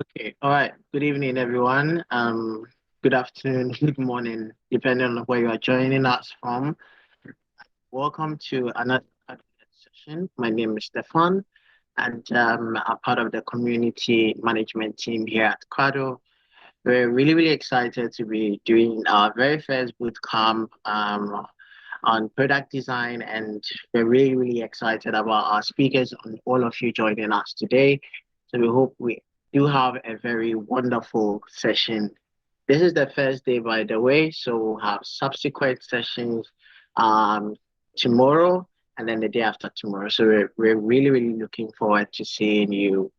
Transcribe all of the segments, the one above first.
Okay, all right. Good evening, everyone. Good afternoon, good morning, depending on where you are joining us from. Welcome to another session. My name is Stefan, and I'm part of the community management team here at Kraado. We're really excited to be doing our very first bootcamp on product design, and we're really excited about our speakers and all of you joining us today. So we hope we do have a very wonderful session. This is the first day, by the way, so we'll have subsequent sessions um, tomorrow and then the day after tomorrow. So we're really looking forward to seeing you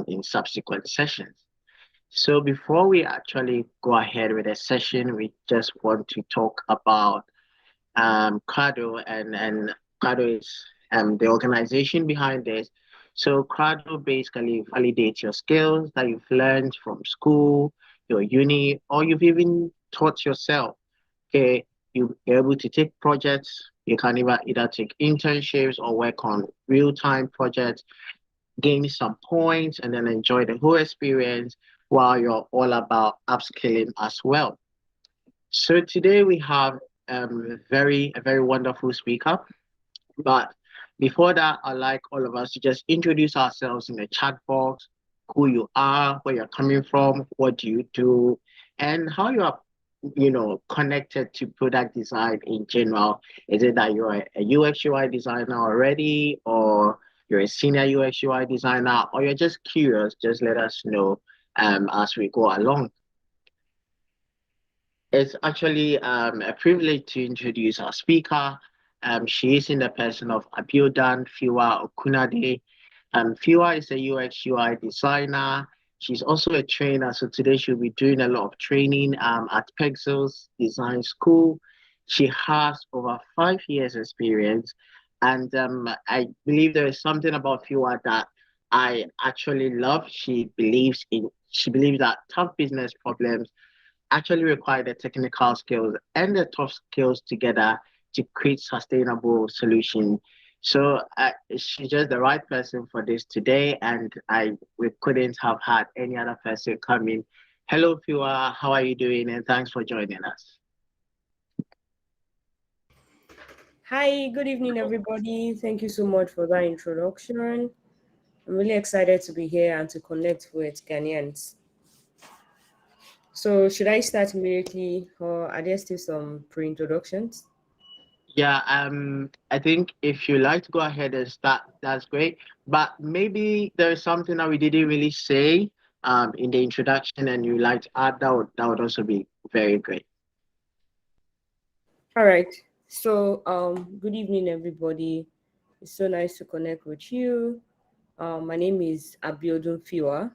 in subsequent sessions. So before we actually go ahead with the session, we just want to talk about Kraado, and Kraado is the organization behind this. So Kraado basically validates your skills that you've learned from school, your uni, or you've even taught yourself. Okay, you're able to take projects. You can either take internships or work on real-time projects, gain some points, and then enjoy the whole experience while you're all about upskilling as well. So today we have a very wonderful speaker. But before that, I'd like all of us to just introduce ourselves in the chat box, who you are, where you're coming from, what do you do, and how you are, connected to product design in general. Is it that you're a UX UI designer already, or you're a senior UX UI designer, or you're just curious? Just let us know as we go along. It's actually a privilege to introduce our speaker. She is in the person of Abiodun Fiwa Okunade. Fiwa is a UX UI designer. She's also a trainer, so today she'll be doing a lot of training at Perxels Design School. She has over 5 years experience, and I believe there is something about Fiwa that I actually love. She believes that tough business problems actually require the technical skills and the tough skills together to create sustainable solution. So she's just the right person for this today, and we couldn't have had any other person come in. Hello, Fiwa. How are you doing? And thanks for joining us. Hi, good evening, everybody. Thank you so much for that introduction. I'm really excited to be here and to connect with Ghanaians. So, should I start immediately, or are there still some pre-introductions? Yeah, I think if you like to go ahead and start, that's great. But maybe there's something that we didn't really say in the introduction, and you like to add that would also be very great. All right. So, good evening, everybody. It's so nice to connect with you. My name is Abiodun Fiwa,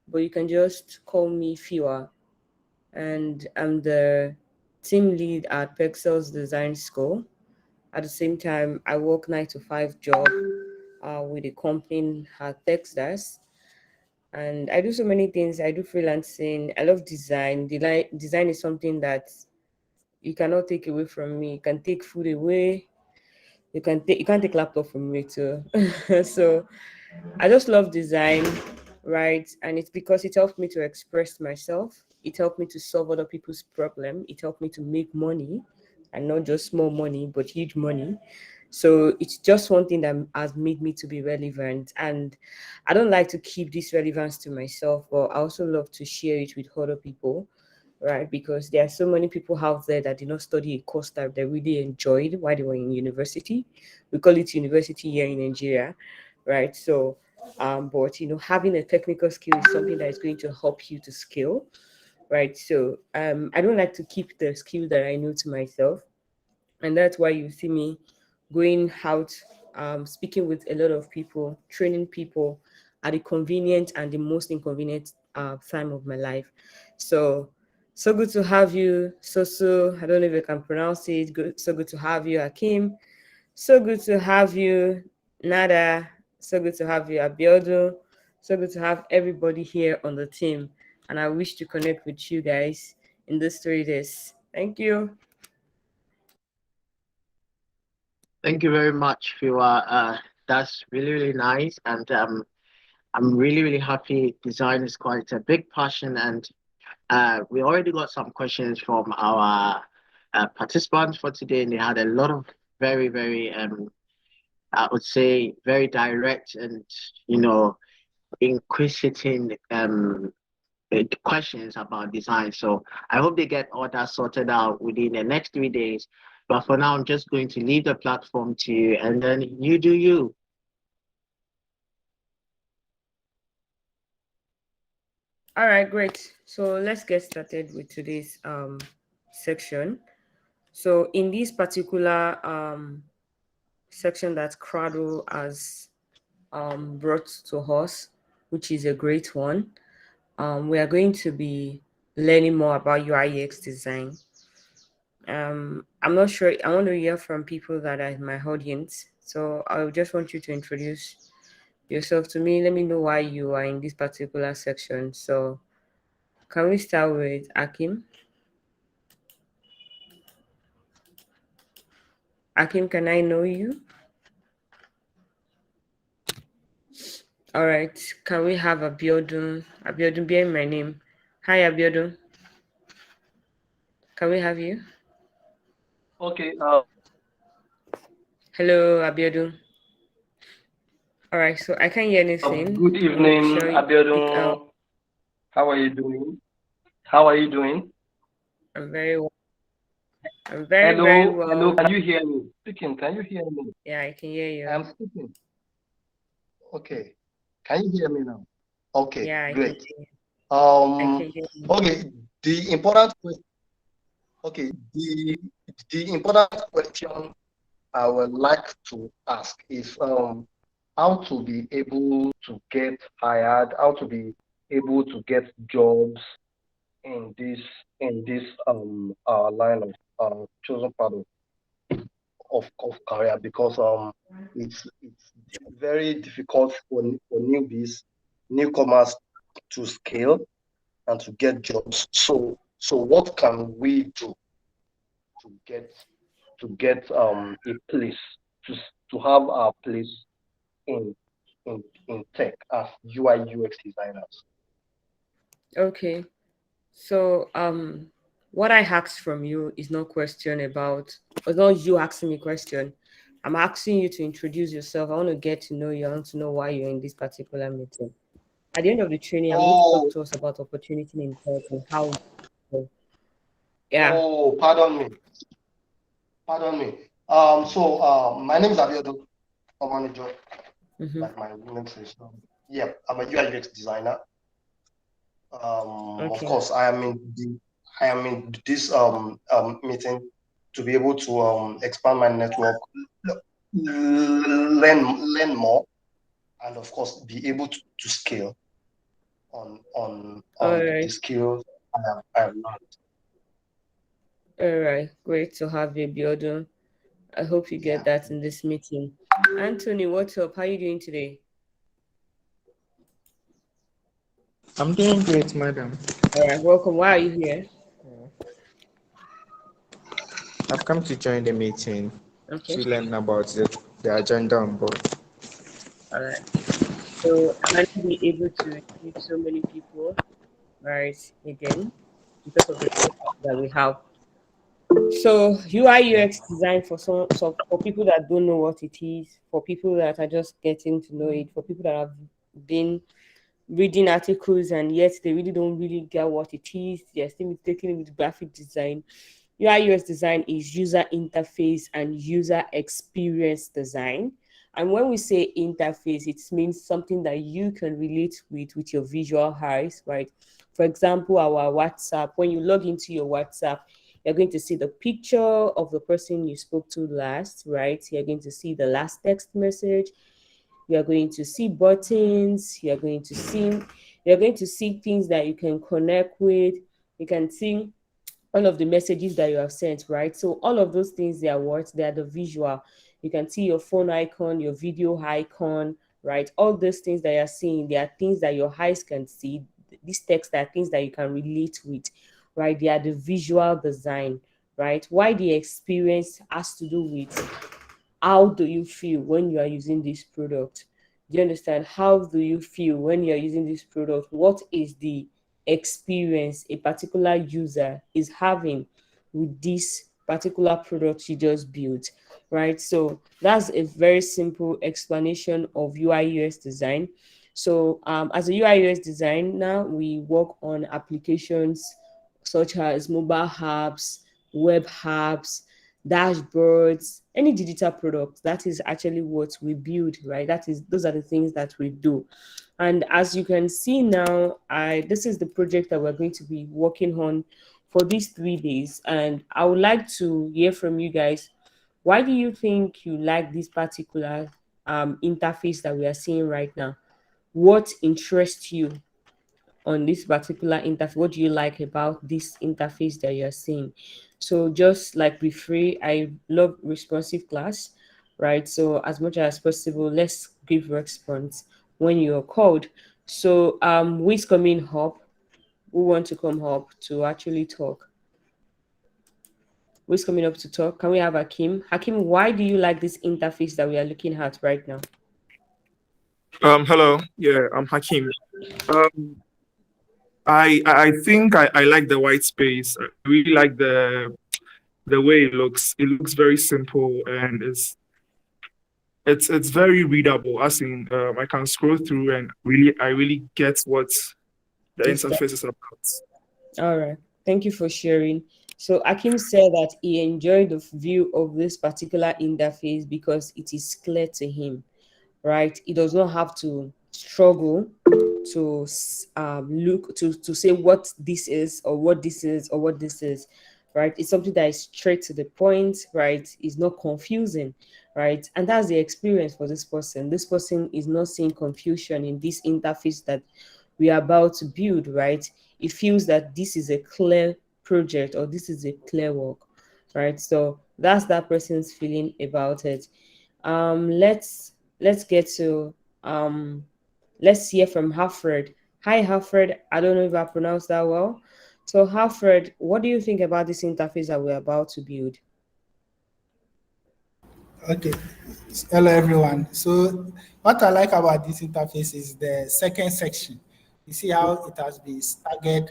but you can just call me Fiwa, and I'm the team lead at Perxels Design School. At the same time, I work 9 to 5 job with a company at Texas, and I do so many things. I do freelancing. I love design. Design is something that you cannot take away from me. You can take food away. You can't take laptop from me too. So I just love design, right? And it's because it helped me to express myself. It helped me to solve other people's problem. It helped me to make money, and not just small money, but huge money. So it's just one thing that has made me to be relevant. And I don't like to keep this relevance to myself, but I also love to share it with other people, right? Because there are so many people out there that did not study a course that they really enjoyed while they were in university. We call it university here in Nigeria, right? So, but having a technical skill is something that is going to help you to scale, right? So, I don't like to keep the skill that I know to myself, and that's why you see me going out, speaking with a lot of people, training people at the convenient and the most inconvenient time of my life. So, so good to have you, Soso. I don't know if I can pronounce it. Good, so good to have you, Hakim. So good to have you, Nada. So good to have you, Abiodun. So good to have everybody here on the team. And I wish to connect with you guys in this 3 days. Thank you. Thank you very much, Fiwa. That's really nice. And I'm really, really happy. Design is quite a big passion, and we already got some questions from our participants for today, and they had a lot of very, very, I would say, very direct and inquisitive questions about design. So I hope they get all that sorted out within the next 3 days. But for now, I'm just going to leave the platform to you, and then you do you. All right, great. So let's get started with today's section. So in this particular section that Kraado has brought to us, which is a great one, we are going to be learning more about UIUX design. I'm not sure. I want to hear from people that are in my audience. So I just want you to introduce yourself to me. Let me know why you are in this particular section. So can we start with Akim? Akim, can I know you? All right. Can we have Abiodun? Abiodun being my name. Hi, Abiodun. Can we have you? Okay. Hello, Abiodun. All right. So I can't hear anything. Good evening, Abiodun. How are you doing? How are you doing? I'm very well. I'm very, Hello, very well. hello. Can you hear me? Speaking. Can you hear me? Yeah, I can hear you. I am speaking. Okay. Can you hear me now? Okay. Yeah, Great. I can hear you. Okay. The important question. Okay. The important question I would like to ask is how to be able to get hired, how to be able to get jobs in this line of chosen part of career, because it's very difficult for newcomers to scale and to get jobs. So what can we do to get a place, to have our place in in tech as UI UX designers? Okay. So what I asked from you is no question about, it's not you asking me question. I'm asking you to introduce yourself. I want to get to know you. I want to know why you're in this particular meeting. At the end of the training, I'm going to talk Oh, to us about opportunity in tech and how. Yeah. oh, pardon me. Pardon me. My name is Abiodun, manager, Mm-hmm. like my name says. Yeah, I'm a UI UX designer. Of Okay. course, I am in this meeting to be able to expand my network, learn more, and of course be able to scale All on the right. skills I have learned. All right. Great to have you, Biodun. I hope you get Yeah. that in this meeting. Anthony, what's up? How are you doing today? I'm doing great, madam. All right. Welcome. Why are you here? I've come to join the meeting Okay. to learn about the agenda on board. All right. So I might not be able to meet so many people, right, again, because of the topic that we have. So UI UX design for so for people that don't know what it is, for people that are just getting to know it, for people that have been reading articles and yet they really don't really get what it is. They're still mistaken with graphic design. UI UX design is user interface and user experience design. And when we say interface, it means something that you can relate with your visual eyes, right? For example, our WhatsApp, when you log into your WhatsApp, you're going to see the picture of the person you spoke to last, right? You're going to see the last text message. You're going to see buttons. You're going to see things that you can connect with. You can see all of the messages that you have sent, right? So all of those things, they are what? They are the visual. You can see your phone icon, your video icon, right? All those things that you're seeing, they are things that your eyes can see. These texts are things that you can relate with, right? They are the visual design, right? Why the experience has to do with how do you feel when you are using this product. Do you understand? How do you feel when you're using this product? What is the experience a particular user is having with this particular product you just built, right? So that's a very simple explanation of UI UX design. So as a UI UX designer, we work on applications such as mobile apps, web apps, dashboards, any digital product. That is actually what we build, right? Those are the things that we do. And as you can see now, I this is the project that we're going to be working on for these 3 days. And I would like to hear from you guys. Why do you think you like this particular interface that we are seeing right now? What interests you on this particular interface? What do you like about this interface that you're seeing? So just like be free, I love responsive class, right? So as much as possible, let's give response when you're called. So who is coming up? Who want to come up to actually talk? Who's coming up to talk? Can we have Hakim? Hakim, why do you like this interface that we are looking at right now? Hello. Yeah, I'm Hakim. Um, I think I like the white space. I really like the way it looks. It looks very simple and it's very readable. As in, I can scroll through and I really get what the interface is about. All right. Thank you for sharing. So Akim said that he enjoyed the view of this particular interface because it is clear to him, right? He does not have to struggle to look to say what this is or what this is or what this is, right? It's something that is straight to the point, right? It's not confusing, right? And that's the experience for this person. This person is not seeing confusion in this interface that we are about to build, right? It feels that this is a clear project or this is a clear work, right? So that's that person's feeling about it. Let's get to let's hear from Alfred. Hi Alfred, I don't know if I pronounced that well. So Alfred, what do you think about this interface that we're about to build? Okay. Hello, everyone. So what I like about this interface is the second section. You see how it has been staggered.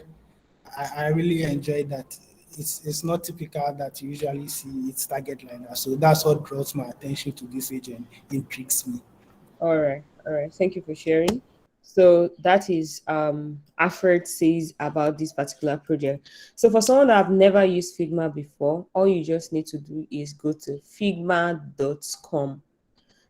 I really enjoy that. It's not typical that you usually see it staggered like that. So that's what draws my attention to this agent, intrigues me. All right, all right. Thank you for sharing. So that is Alfred says about this particular project. So for someone that have never used Figma before, all you just need to do is go to figma.com.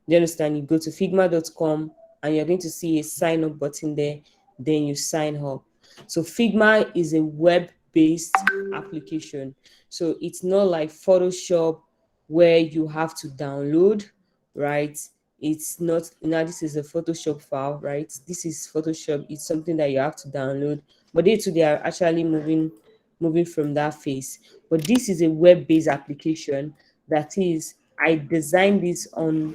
Do you understand? You go to figma.com and you're going to see a sign up button there. Then you sign up. So Figma is a web-based application. So it's not like Photoshop where you have to download, right? It's not now. This is a Photoshop file, right? This is Photoshop. It's something that you have to download. But they are actually moving from that phase. But this is a web-based application that is I designed this on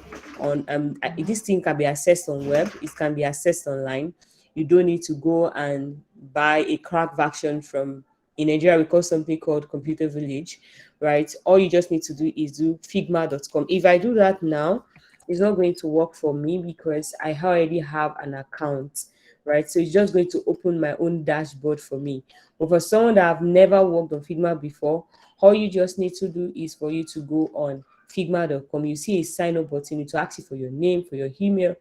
this thing can be accessed on web, it can be accessed online. You don't need to go and buy a crack version from in Nigeria we call something called Computer Village, right? All you just need to do is do figma.com. If I do that now, it's not going to work for me because I already have an account, right? So it's just going to open my own dashboard for me. But for someone that have never worked on Figma before, all you just need to do is for you to go on figma.com. You see a sign up button. It will ask you for your name, for your email,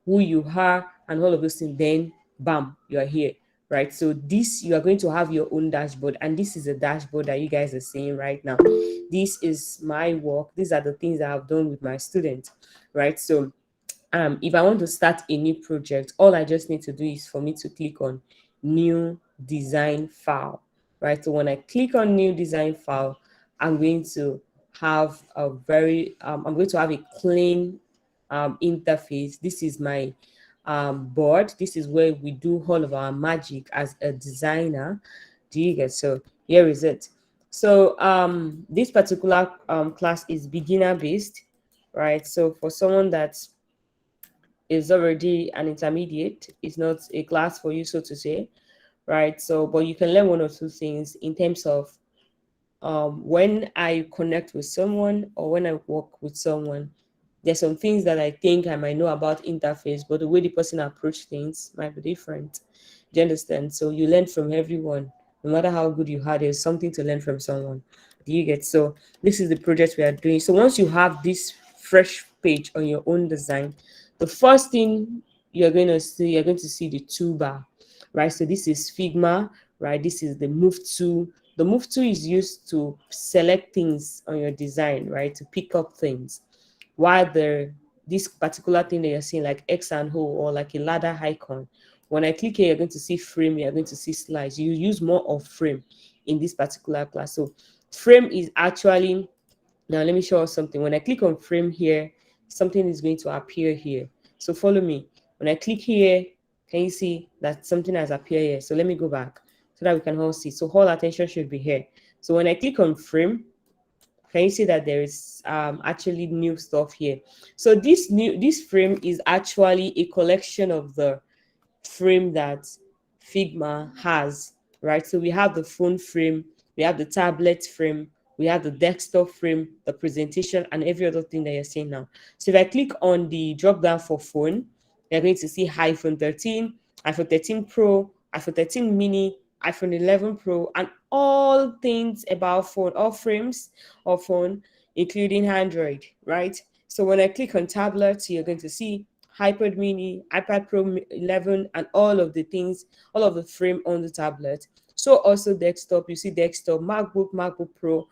who you are, and all of those things. Then, bam, you are here, right? So this, you are going to have your own dashboard. And this is a dashboard that you guys are seeing right now. This is my work. These are the things that I've done with my students, right? So if I want to start a new project, all I just need to do is for me to click on new design file, right? So when I click on new design file, I'm going to have a very I'm going to have a clean interface. This is my board. This is where we do all of our magic as a designer. Do you get? So here is it. So this particular class is beginner based, right? So for someone that's is already an intermediate. It's not a class for you, so to say, right? So, but you can learn one or two things in terms of when I connect with someone or when I work with someone, there's some things that I think I might know about interface, but the way the person approach things might be different. Do you understand? So you learn from everyone. No matter how good you are, there's something to learn from someone. Do you get? So this is the project we are doing. So once you have this fresh page on your own design, the first thing you're going to see the toolbar, right? So this is Figma, right? This is the move tool. The move tool is used to select things on your design, right? To pick up things. While this particular thing that you're seeing, like X and O or like a ladder icon, when I click here, you're going to see frame, you're going to see slides. You use more of frame in this particular class. So frame is actually, now let me show you something. When I click on frame here, something is going to appear here. So follow me. When I click here, can you see that something has appeared here? So let me go back so that we can all see. So all attention should be here. So when I click on frame, can you see that there is actually new stuff here? So this frame is actually a collection of the frame that Figma has, right? So we have the phone frame, we have the tablet frame, we have the desktop frame, the presentation, and every other thing that you're seeing now. So if I click on the drop down for phone, you're going to see iPhone 13, iPhone 13 Pro, iPhone 13 mini, iPhone 11 Pro, and all things about phone, all frames of phone, including Android, right? So when I click on tablets, you're going to see iPad mini, iPad Pro 11, and all of the things, all of the frame on the tablet. So also desktop, you see desktop, MacBook Pro,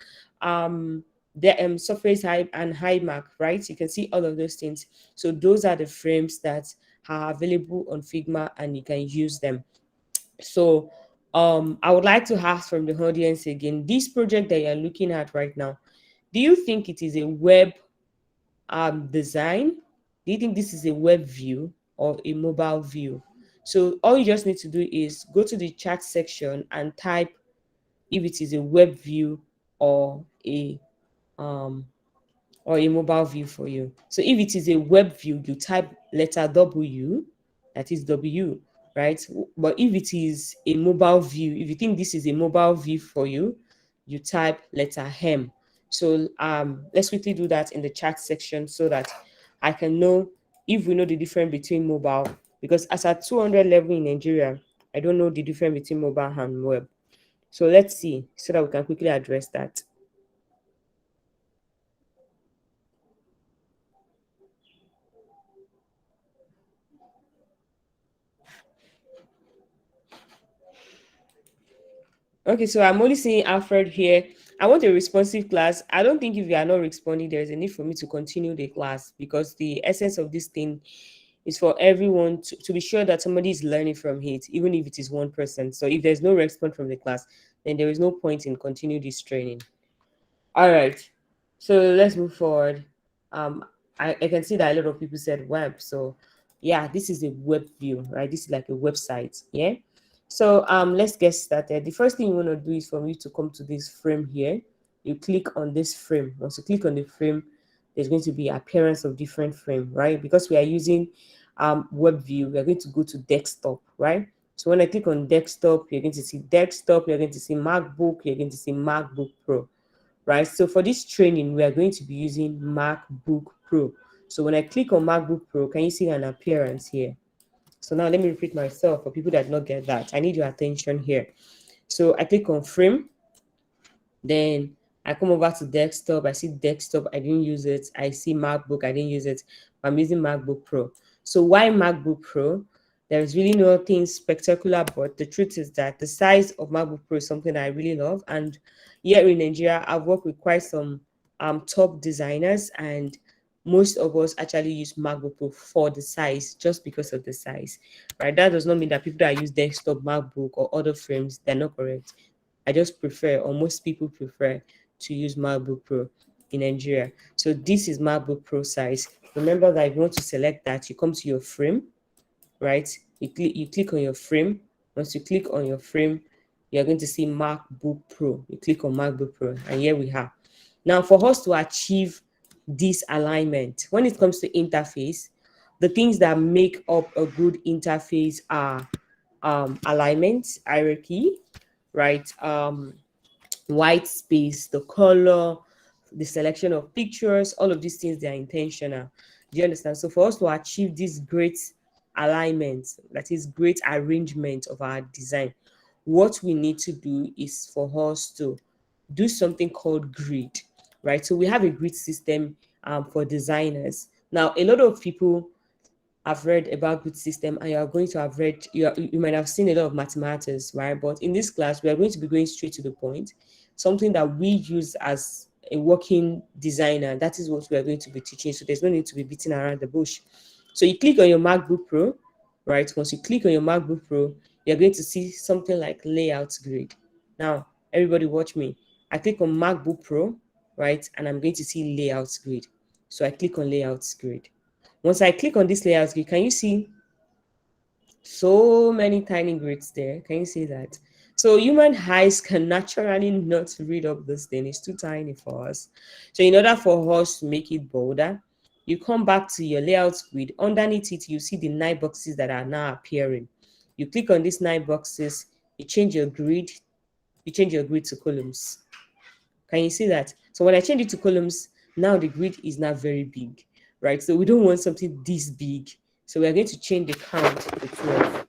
the Surface High and iMac, right? You can see all of those things. So those are the frames that are available on Figma, and you can use them. So I would like to ask from the audience again, this project that you're looking at right now, do you think it is a web design? Do you think this is a web view or a mobile view? So all you just need to do is go to the chat section and type if it is a web view or a mobile view for you. So if it is a web view, you type letter W, that is W, right? But if it is a mobile view, if you think this is a mobile view for you, you type letter M. So let's quickly do that in the chat section so that I can know if we know the difference between mobile, because as at 200 level in Nigeria, I don't know the difference between mobile and web. So let's see so that we can quickly address that. Okay, so I'm only seeing Alfred here. I want a responsive class. I don't think if you are not responding, there is a need for me to continue the class, because the essence of this thing is for everyone to be sure that somebody is learning from it, even if it is one person. So if there's no response from the class, then there is no point in continue this training. All right, so let's move forward. I can see that a lot of people said web. So yeah, this is a web view, right? This is like a website, yeah? So let's get started. The first thing you want to do is for you to come to this frame here. You click on this frame. Once you click on the frame, there's going to be appearance of different frame, right? Because we are using web view, we are going to go to desktop, right? So when I click on desktop, you're going to see desktop, you're going to see MacBook, you're going to see MacBook Pro, right? So for this training, we are going to be using MacBook Pro. So when I click on MacBook Pro, can you see an appearance here? So now let me repeat myself for people that did not get that. I need your attention here. So I click on frame, then I come over to desktop. I see desktop, I didn't use it. I see MacBook, I didn't use it. I'm using MacBook Pro. So why MacBook Pro? There's really nothing spectacular, but the truth is that the size of MacBook Pro is something I really love. And here in Nigeria, I've worked with quite some top designers, and most of us actually use MacBook Pro for the size, just because of the size, right? That does not mean that people that use desktop MacBook or other frames, they're not correct. I just prefer, or most people prefer, to use MacBook Pro in Nigeria. So this is MacBook Pro size. Remember that if you want to select that, you come to your frame, right? You click on your frame. Once you click on your frame, you're going to see MacBook Pro. You click on MacBook Pro, and here we have. Now, for us to achieve this alignment, when it comes to interface, the things that make up a good interface are alignment, hierarchy, right? White space, the color, the selection of pictures, all of these things, they are intentional. Do you understand? So for us to achieve this great alignment, that is great arrangement of our design, what we need to do is for us to do something called grid, right? So we have a grid system for designers. Now, a lot of people have read about grid system, and you are going to have read, you might have seen a lot of mathematics, right? But in this class, we are going to be going straight to the point, something that we use as a working designer. That is what we are going to be teaching. So there's no need to be beating around the bush. So you click on your MacBook Pro, right? Once you click on your MacBook Pro, you're going to see something like layout grid. Now, everybody watch me. I click on MacBook Pro, right? And I'm going to see layout grid. So I click on layout grid. Once I click on this layout grid, can you see so many tiny grids there? Can you see that? So human eyes can naturally not read up this thing. It's too tiny for us. So in order for us to make it bolder, you come back to your layout grid. Underneath it, you see the 9 boxes that are now appearing. You click on these 9 boxes, you change your grid to columns. Can you see that? So when I change it to columns, now the grid is not very big, right? So we don't want something this big. So we're going to change the count to 12,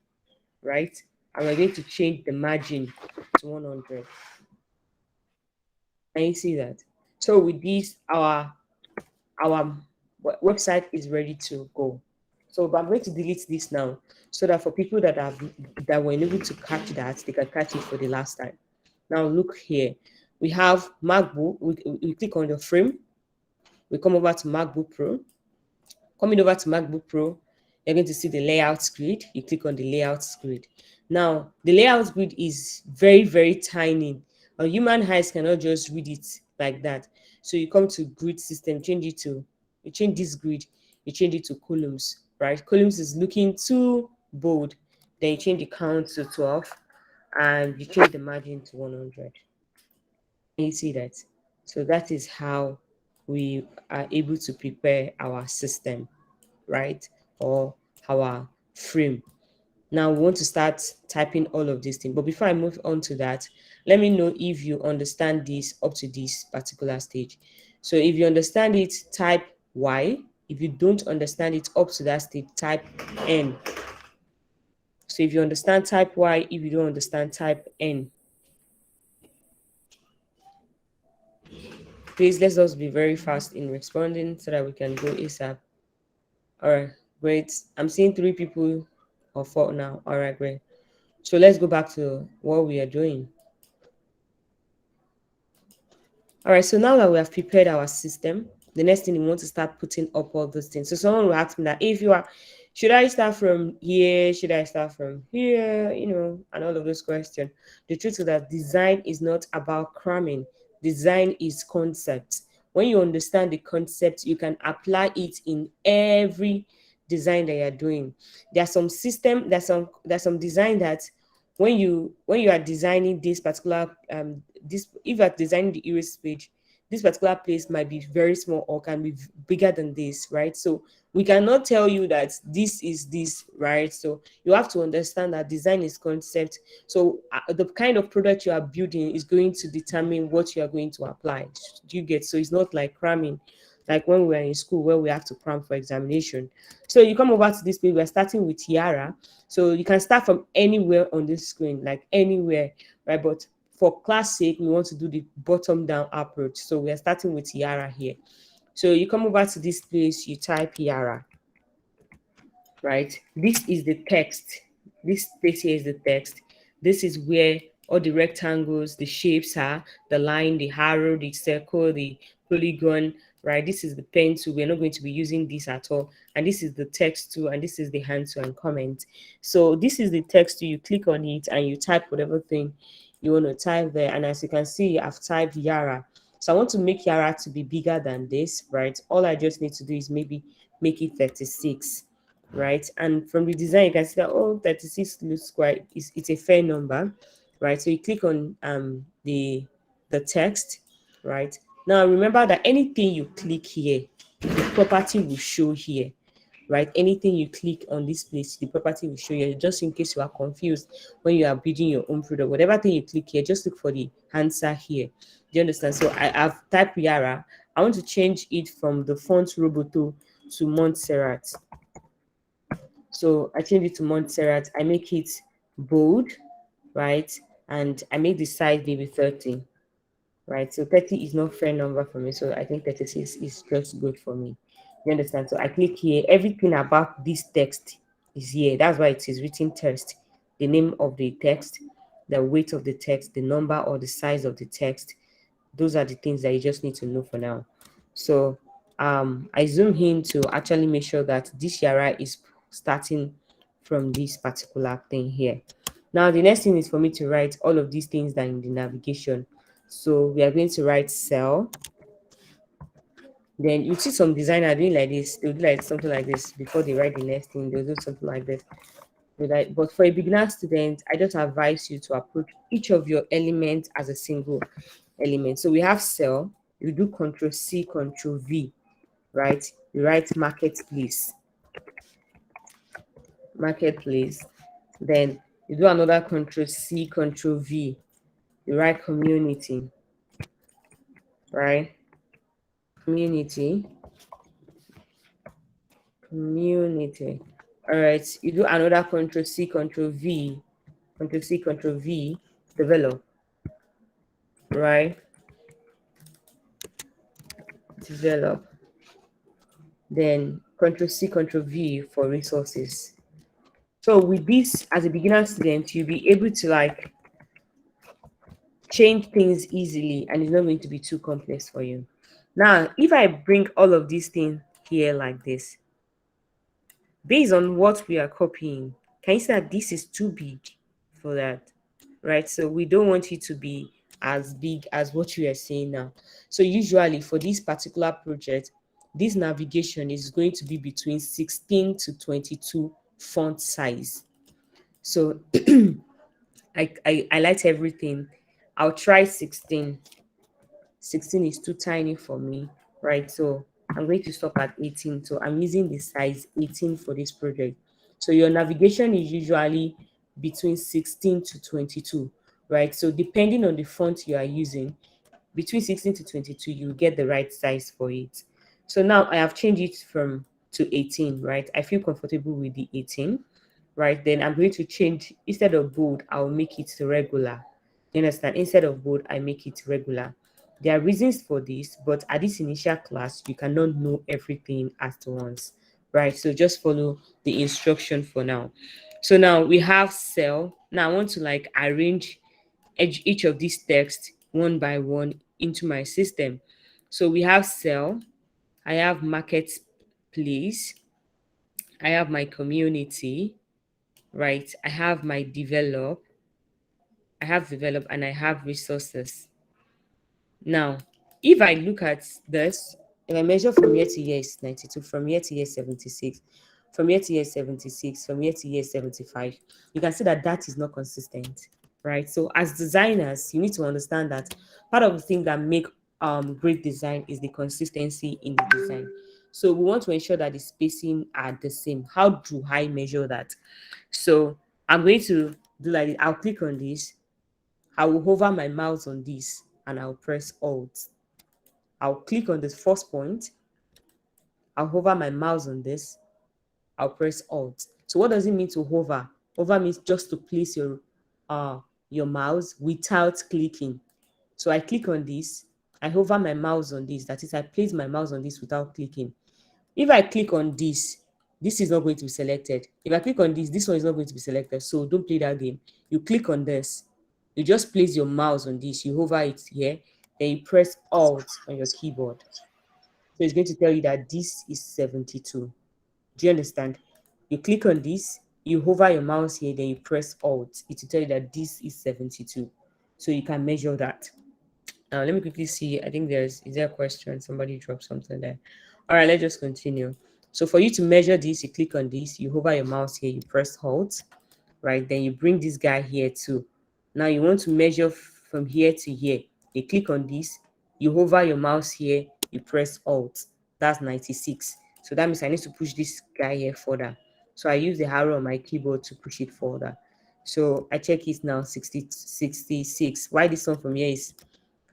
right? And we're going to change the margin to 100. Can you see that? So with this, our website is ready to go. So I'm going to delete this now, so that for people that were unable to catch that, they can catch it for the last time. Now look here. We have MacBook. We click on the frame. We come over to MacBook Pro. Coming over to MacBook Pro, you're going to see the layout grid. You click on the layout grid. Now, the layout grid is very, very tiny. A human eyes cannot just read it like that. So you come to grid system, you change this grid, you change it to columns, right? Columns is looking too bold. Then you change the count to 12, and you change the margin to 100. You see that? So that is how we are able to prepare our system, right? Or our frame. Now we want to start typing all of these things. But before I move on to that, let me know if you understand this up to this particular stage. So if you understand it, type Y. If you don't understand it up to that stage, type N. So if you understand, type Y. If you don't understand, type N. Please, let's just be very fast in responding so that we can go ASAP. All right, great. I'm seeing 3 people or 4 now. All right, great. So let's go back to what we are doing. All right, so now that we have prepared our system, the next thing we want to start putting up all those things. So someone will ask me that, if you are, should I start from here? Should I start from here? You know, and all of those questions. The truth is that design is not about cramming. Design is concept. When you understand the concept, you can apply it in every design that you're doing. There's some system, there's some design that when you are designing this particular if you are designing the erase page, this particular place might be very small or can be bigger than this, right? So we cannot tell you that this is this, right? So you have to understand that design is concept. So the kind of product you are building is going to determine what you are going to apply. Do you get? So it's not like cramming, like when we were in school where we have to cram for examination. So you come over to this page, we're starting with Yara. So you can start from anywhere on this screen, like anywhere, right? But for class sake, we want to do the bottom down approach. So we're starting with Yara here. So you come over to this place, you type Yara, right? This is the text. This place here is the text. This is where all the rectangles, the shapes are, the line, the arrow, the circle, the polygon, right? This is the pen tool. We're not going to be using this at all. And this is the text tool, and this is the hand tool and comment. So this is the text tool. You click on it and you type whatever thing you want to type there. And as you can see, I've typed Yara. So I want to make Yara to be bigger than this, right? All I just need to do is maybe make it 36, right? And from the design, you can see that, oh, 36 looks quite, it's a fair number, right? So you click on the text, right? Now remember that anything you click here, the property will show here, right? Anything you click on this place, the property will show you, just in case you are confused when you are building your own product. Whatever thing you click here, just look for the answer here. Do you understand? So I have typed Yara. I want to change it from the font Roboto to Montserrat. So I change it to Montserrat. I make it bold, right? And I make the size maybe 30, right? So 30 is not fair number for me. So I think 36 is just good for me. You understand? So I click here. Everything about this text is here. That's why it is written text. The name of the text, the weight of the text, the number or the size of the text. Those are the things that you just need to know for now. So I zoom in to actually make sure that this Yara is starting from this particular thing here. Now, the next thing is for me to write all of these things that are in the navigation. So we are going to write cell. Then you see some designer doing like this. They'll do like something like this before they write the next thing. They'll do something like this. But for a beginner student, I just advise you to approach each of your elements as a single element. So we have cell. You do Control C, Control V, right? You write marketplace. Marketplace. Then you do another Control C, Control V. You write community, right? Community. All right. You do another Control C, Control V. Control C, Control V. Develop, right? Develop. Then Control C, Control V for resources. So with this, as a beginner student, you'll be able to like change things easily and it's not going to be too complex for you. Now, if I bring all of these things here like this, based on what we are copying, can you see that this is too big for that, right? So we don't want it to be as big as what you are saying now. So usually for this particular project, this navigation is going to be between 16 to 22 font size. So I like everything. I'll try 16. 16 is too tiny for me, right? So I'm going to stop at 18. So I'm using the size 18 for this project. So your navigation is usually between 16 to 22, right? So depending on the font you are using, between 16 to 22, you get the right size for it. So now I have changed it to 18, right? I feel comfortable with the 18, right? Then I'm going to change, instead of bold, I'll make it regular. You understand? Instead of bold, I make it regular. There are reasons for this, but at this initial class, you cannot know everything at once, right? So just follow the instruction for now. So now we have cell. Now I want to like arrange each of these texts one by one into my system. So we have cell, I have marketplace, I have my community, right? I have my develop, and I have resources. Now, if I look at this, if I measure from year to year is 92, from year to year 76, from year to year 76, from year to year 75, you can see that that is not consistent, right? So as designers, you need to understand that part of the thing that make great design is the consistency in the design. So we want to ensure that the spacing are the same. How do I measure that? So I'm going to do like this. I'll click on this. I will hover my mouse on this and I'll press Alt. I'll click on the first point. I'll hover my mouse on this. I'll press Alt. So what does it mean to hover? Hover means just to place your mouse without clicking. So I click on this. I hover my mouse on this. That is, I place my mouse on this without clicking. If I click on this, this is not going to be selected. If I click on this one is not going to be selected. So don't play that game. You click on this. You just place your mouse on this. You hover it here. Then you press Alt on your keyboard. So it's going to tell you that this is 72. Do you understand? You click on this. You hover your mouse here. Then you press Alt. It will tell you that this is 72. So you can measure that. Now, let me quickly see. I think is there a question? Somebody dropped something there. All right, let's just continue. So for you to measure this, you click on this, you hover your mouse here, you press Alt, right? Then you bring this guy here too. Now you want to measure from here to here. You click on this, you hover your mouse here, you press Alt. That's 96. So that means I need to push this guy here further. So I use the arrow on my keyboard to push it further. So I check it now, 66. Why this one from here is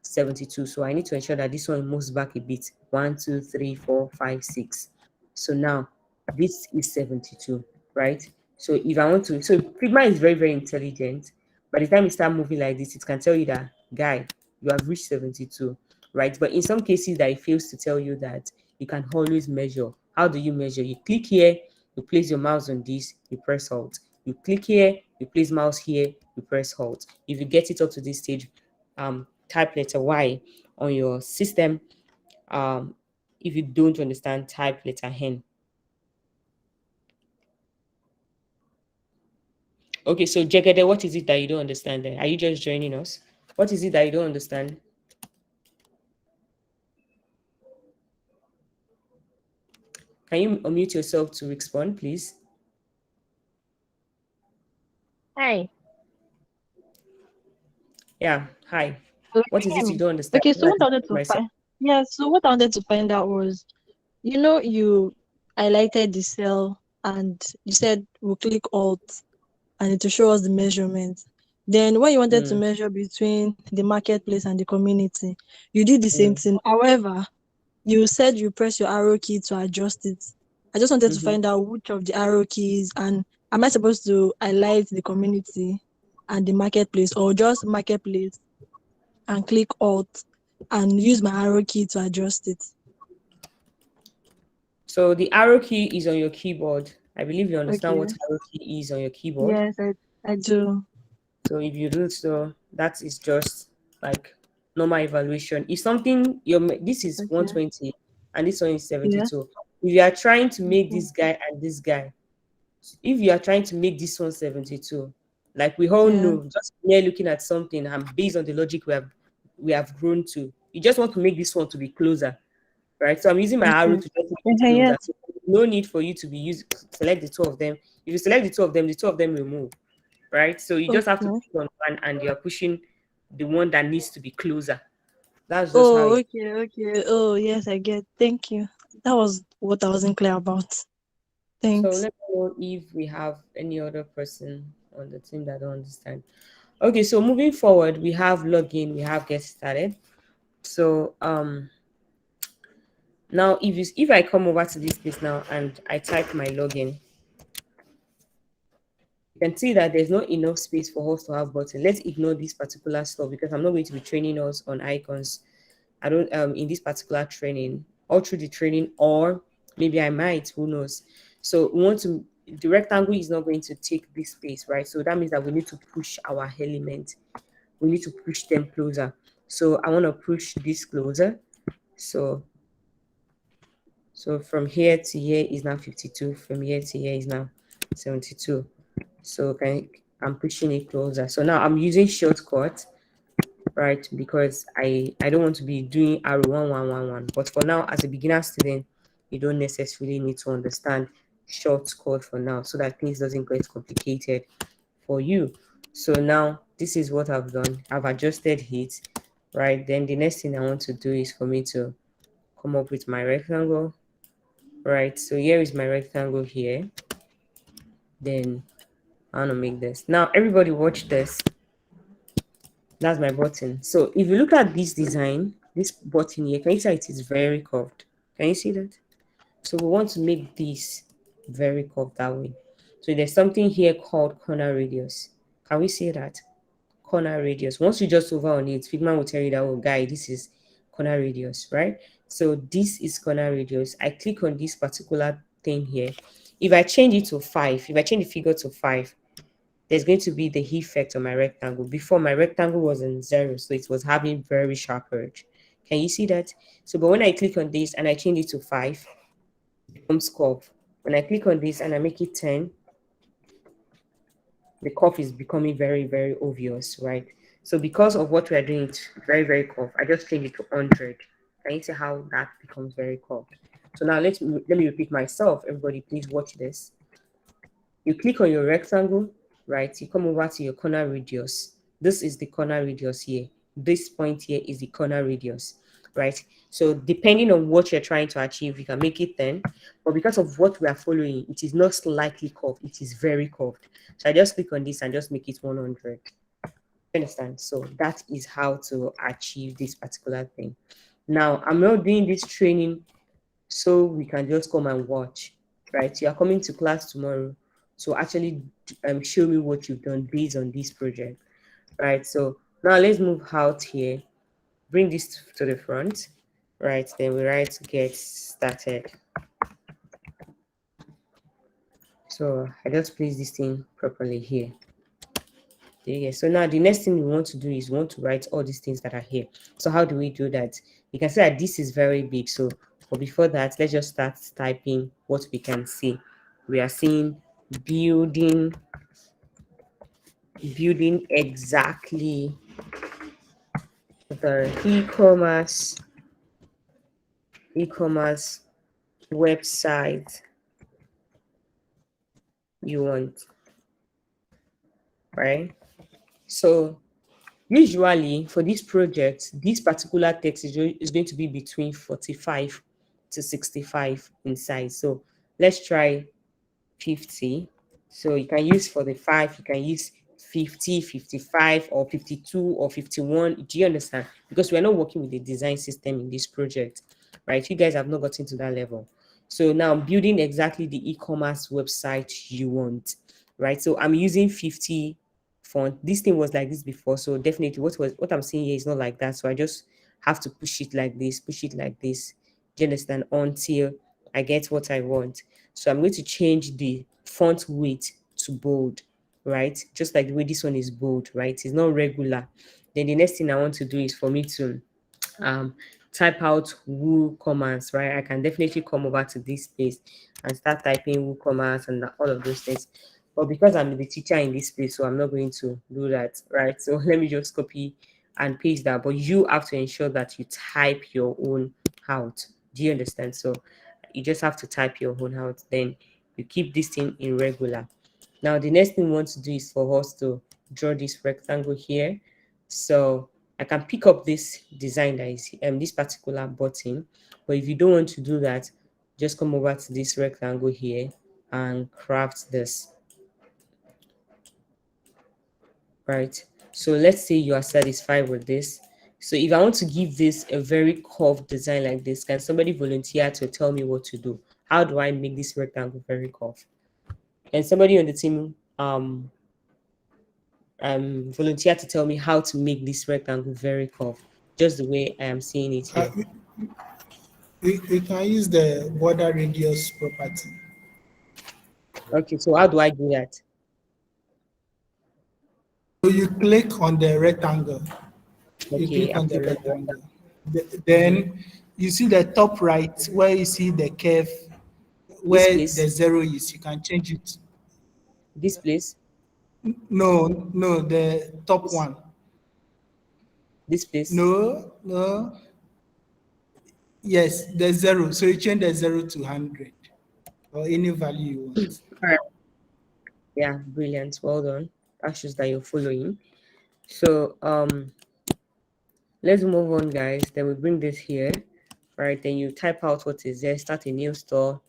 72? So I need to ensure that this one moves back a bit. 1, 2, 3, 4, 5, 6. So now this is 72, right? So if I want to, so Figma is very, very intelligent. By the time you start moving like this, it can tell you that, guy, you have reached 72, right? But in some cases that it fails to tell you that, you can always measure. How do you measure? You click here, you place your mouse on this, you press Alt. You click here, you place mouse here, you press Alt. If you get it up to this stage, type letter Y on your system. If you don't understand, type letter N. Okay, so Jegede, what is it that you don't understand there? Are you just joining us? What is it that you don't understand? Can you unmute yourself to respond, please? Hi. Yeah, hi. Hello, What can is you hear it you me? don't understand? Okay, so I what I can wanted to myself. find, yeah, so what I wanted to find out was, you highlighted the cell and you said we'll click Alt and it will show us the measurement. Then when you wanted to measure between the marketplace and the community, you did the same thing. However, you said you press your arrow key to adjust it. I just wanted to find out which of the arrow keys, and am I supposed to highlight the community and the marketplace, or just marketplace and click Alt and use my arrow key to adjust it? So the arrow key is on your keyboard. I believe you understand Okay. what arrow key is on your keyboard. Yes, I do. So if you do so, that is just like normal evaluation. If something this is Okay. 120 and this one is 72. Yeah. If you are trying to make this guy and this guy, if you are trying to make this one 72, like we all know, just mere looking at something and based on the logic we have grown to, you just want to make this one to be closer, right? So I'm using my arrow to just make it closer. Yes. So no need for you to select the two of them. If you select the two of them will move, right? So you just have to click on one and you're pushing the one that needs to be closer. That's just how it. Okay. Oh, yes, I get. Thank you. That was what I wasn't clear about. So Thanks. let me know if we have any other person on the team that don't understand. Okay, so moving forward, we have login, we have get started. So now if I come over to this place now and I type my login, you can see that there's not enough space for us to have button. Let's ignore this particular stuff because I'm not going to be training us on icons. I don't in this particular training, all through the training, or maybe I might, who knows. So we want to, the rectangle is not going to take this space, right? So that means that we need to push our element. We need to push them closer. So I want to push this closer. So from here to here is now 52. From here to here is now 72. So I'm pushing it closer. So now I'm using shortcut, right? Because I don't want to be doing arrow 1 1 1 1. But for now, as a beginner student, you don't necessarily need to understand shortcut for now, so that things doesn't get complicated for you. So now this is what I've done. I've adjusted it, right? Then the next thing I want to do is for me to come up with my rectangle, right? So here is my rectangle here. Then I want to make this. Now everybody watch this. That's my button. So if you look at this design, this button here, can you see it is very curved? Can you see that? So we want to make this very curved that way. So there's something here called corner radius. Can we see that? Corner radius. Once you just over on it, Figma will tell you that, oh, guy, this is corner radius, right? So this is corner radius. I click on this particular thing here. If I change it to 5, if I change the figure to 5, there's going to be the effect on my rectangle. Before, my rectangle was in 0, so it was having very sharp edge. Can you see that? So, but when I click on this and I change it to 5, it becomes curve. When I click on this and I make it 10, the curve is becoming very, very obvious, right? So because of what we are doing, it's very, very curved. I just change it to 100. Can you see how that becomes very curved? So now let me repeat myself. Everybody, please watch this. You click on your rectangle, right? You come over to your corner radius. This is the corner radius here. This point here is the corner radius. right? So depending on what you're trying to achieve, you can make it 10, but because of what we are following, it is not slightly curved, it is very curved. So I just click on this and just make it 100. Understand? So that is how to achieve this particular thing. Now, I'm not doing this training so we can just come and watch, right? You are coming to class tomorrow to actually show me what you've done based on this project, right? So now let's move out here, bring this to the front, right? Then we write get started. So I just place this thing properly here. Yeah, so now the next thing we want to do is we want to write all these things that are here. So how do we do that? You can see that this is very big. So but before that, let's just start typing what we can see. We are seeing building exactly the e-commerce website you want, right? So usually for this project, this particular text is going to be between 45 to 65 in size. So let's try 50. So you can use 45, you can use 50, 55, or 52, or 51. Do you understand? Because we're not working with the design system in this project, right? You guys have not gotten to that level. So now I'm building exactly the e-commerce website you want, right? So I'm using 50 font. This thing was like this before, so definitely what I'm saying here is not like that. So I just have to push it like this, push it like this. Do you understand? Until I get what I want. So I'm going to change the font weight to bold, right? Just like the way this one is bold, right? It's not regular. Then the next thing I want to do is for me to type out WooCommerce, right? I can definitely come over to this place and start typing WooCommerce and all of those things. But because I'm the teacher in this place, so I'm not going to do that, right? So let me just copy and paste that. But you have to ensure that you type your own out. Do you understand? So you just have to type your own out. Then you keep this thing in regular. Now, the next thing we want to do is for us to draw this rectangle here. So I can pick up this design that is this particular button. But if you don't want to do that, just come over to this rectangle here and craft this. Right? So let's say you are satisfied with this. So if I want to give this a very curved design like this, can somebody volunteer to tell me what to do? How do I make this rectangle very curved? And somebody on the team volunteer to tell me how to make this rectangle very curved, just the way I am seeing it here. We can use the border radius property. Okay, so how do I do that? So you click on the rectangle. You Okay, click on the rectangle. Then you see the top right where you see the curve, where the 0 is. You can change it. This place? No, the top one. This place? No. Yes, the 0. So you change the 0 to 100 or any value you want. All right. Yeah, brilliant. Well done. That shows that you're following. So let's move on, guys. Then we bring this here, right? Then you type out what is there, start a new store,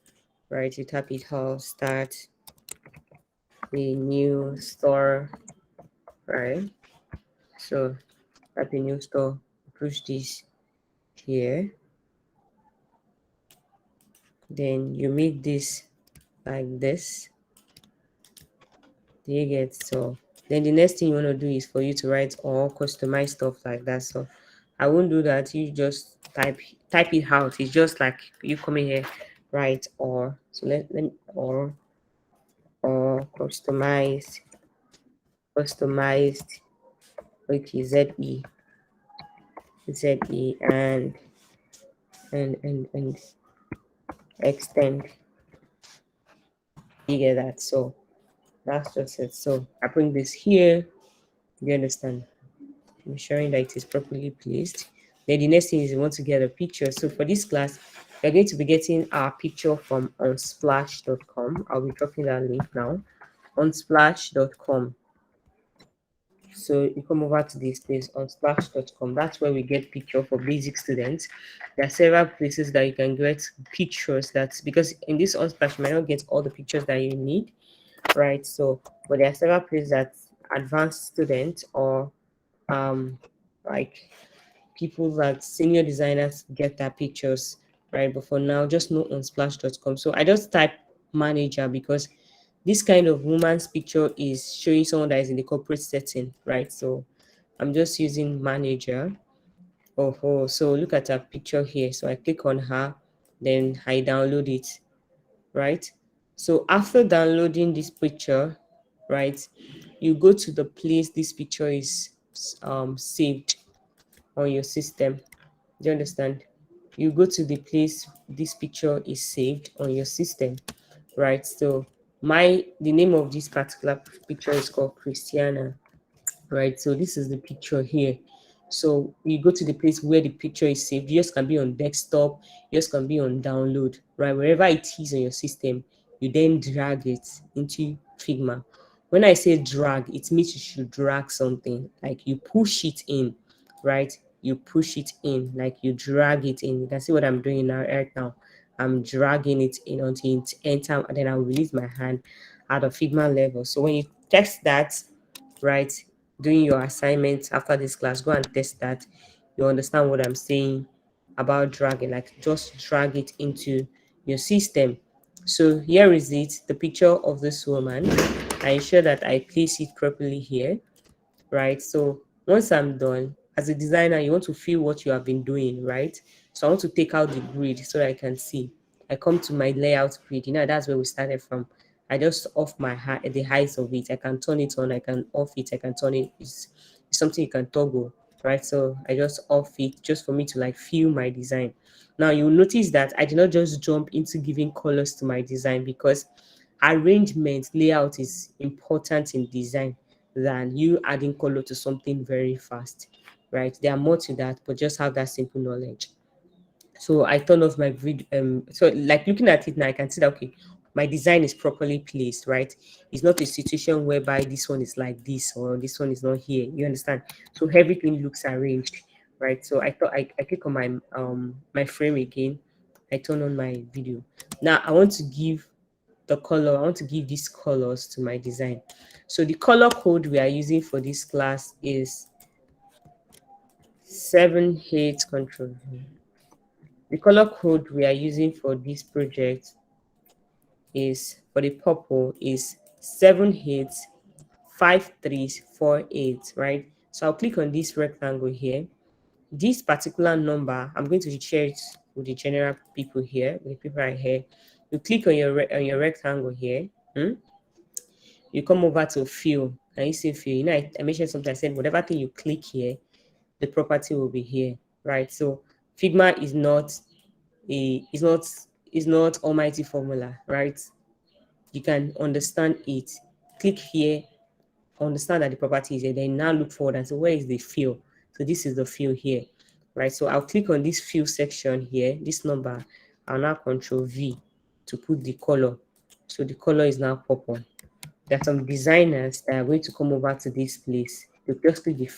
right? You type it out, start a new store, right? So type a new store, push this here. Then you make this like this. Do you get? So then the next thing you want to do is for you to write or customize stuff like that. So I won't do that. You just type it out. It's just like you come in here, write or. So let or customized, okay, ZE and extend. You get that? So that's just it. So I bring this here. You understand? Ensuring that it is properly placed. Then the next thing is you want to get a picture. So for this class, you're going to be getting our picture from unsplash.com. I'll be dropping that link now. Unsplash.com. So you come over to this place on splash.com. That's where we get picture for basic students. There are several places that you can get pictures. That's because in this Unsplash you might not get all the pictures that you need, right? So, but there are several places that advanced students or like people that senior designers get their pictures, right? But for now, just know on splash.com. So I just type manager because this kind of woman's picture is showing someone that is in the corporate setting, right? So I'm just using manager. Oh, so look at her picture here. So I click on her, then I download it, right? So after downloading this picture, right, you go to the place this picture is saved on your system. Do you understand? You go to the place this picture is saved on your system, right? So the name of this particular picture is called Christiana, right? So this is the picture here. So you go to the place where the picture is saved. Yours can be on desktop, yours can be on download, right? Wherever it is on your system, you then drag it into Figma. When I say drag, it means you should drag something, like you push it in, right? You push it in, like you drag it in. You can see what I'm doing now, right now. I'm dragging it in until it enter, and then I'll release my hand at a Figma level. So when you test that, right, doing your assignments after this class, go and test that. You understand what I'm saying about dragging, like just drag it into your system. So here is it, the picture of this woman. I ensure that I place it properly here, right? So once I'm done, as a designer, you want to feel what you have been doing, right? So I want to take out the grid so that I can see. I come to my layout grid, that's where we started from. I just off the height of it. I can turn it on, I can off it, I can turn it. It's something you can toggle, right? So I just off it just for me to like feel my design. Now you'll notice that I did not just jump into giving colors to my design, because arrangement, layout is important in design than you adding color to something very fast, right? There are more to that, but just have that simple knowledge. So I turn off my video. So like looking at it now, I can see that okay, my design is properly placed, right? It's not a situation whereby this one is like this or this one is not here. You understand? So everything looks arranged, right? So I thought I click on my frame again. I turn on my video. Now I want to give the color. I want to give these colors to my design. So the color code we are using for this class is 78 control. The color code we are using for this project is, for the purple, is 785348, right? So I'll click on this rectangle here. This particular number, I'm going to share it with the general people here, with the people right here. You click on your rectangle here. You come over to fill. Can you see fill? I mentioned something. I said whatever thing you click here, the property will be here, right? So Figma is not almighty formula, right? You can understand it. Click here, understand that the property is here, then now look forward and say, where is the fill? So this is the fill here, right? So I'll click on this fill section here, this number. I'll now control V to put the color. So the color is now purple. There are some designers that are going to come over to this place. They'll just click the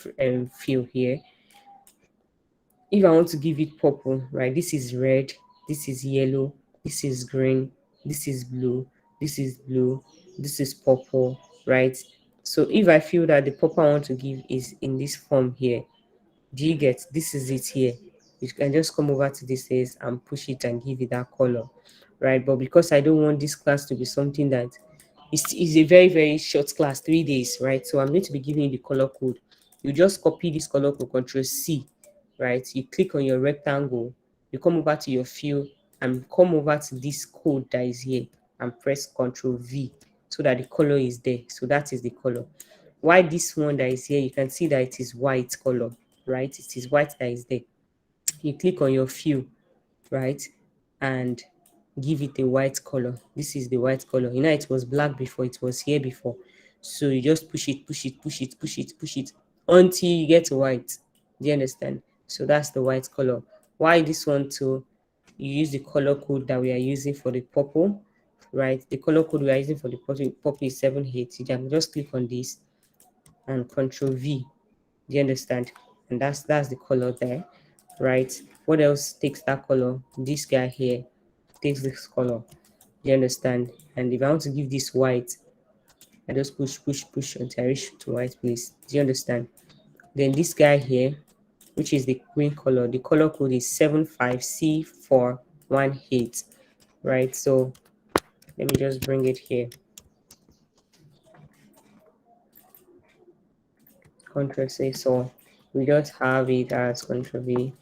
fill here. If I want to give it purple, right, this is red, this is yellow, this is green, this is blue, this is blue, this is purple, right? So if I feel that the purple I want to give is in this form here, do you get? This is it here. You can just come over to this place and push it and give it that color, right? But because I don't want this class to be something that is a very, very short class, 3 days, right? So I'm going to be giving you the color code. You just copy this color code, Control C, right? You click on your rectangle, you come over to your fill and come over to this code that is here and press Control V so that the color is there. So that is the color. Why this one that is here, you can see that it is white color, right? It is white that is there. You click on your fill, right? And give it a white color. This is the white color. It was black before, it was here before. So you just push it, push it, push it, push it, push it until you get white. Do you understand? So that's the white color. Why this one too? You use the color code that we are using for the purple, right? The color code we are using for the purple is 78. You can just click on this, and Control V. Do you understand? And that's the color there, right? What else takes that color? This guy here takes this color. Do you understand? And if I want to give this white, I just push until I reach to white place. Do you understand? Then this guy here, which is the green color, the color code is 75C418, right? So let me just bring it here. Control C. So we just have it as Control V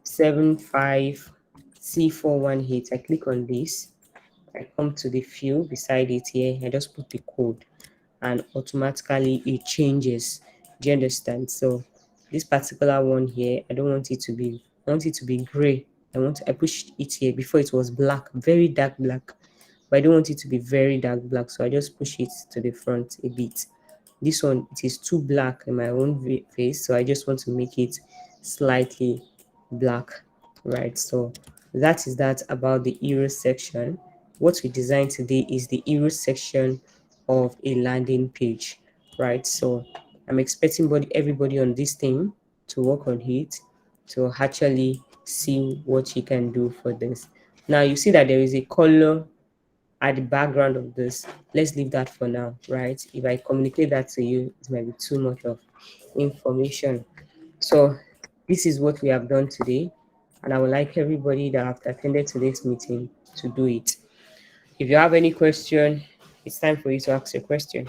75C418. I click on this. I come to the field beside it here. I just put the code and automatically it changes. Do you understand? So this particular one here, I don't want it to be, I want it to be gray. I pushed it here before it was black, very dark black, but I don't want it to be very dark black. So I just push it to the front a bit. This one, it is too black in my own face, so I just want to make it slightly black, right? So that is that about the hero section. What we designed today is the hero section of a landing page, right? So I'm expecting everybody on this team to work on it to actually see what you can do for this. Now you see that there is a color at the background of this. Let's leave that for now, right? If I communicate that to you, it might be too much of information. So this is what we have done today, and I would like everybody that have attended today's meeting to do it. If you have any question, it's time for you to ask your question.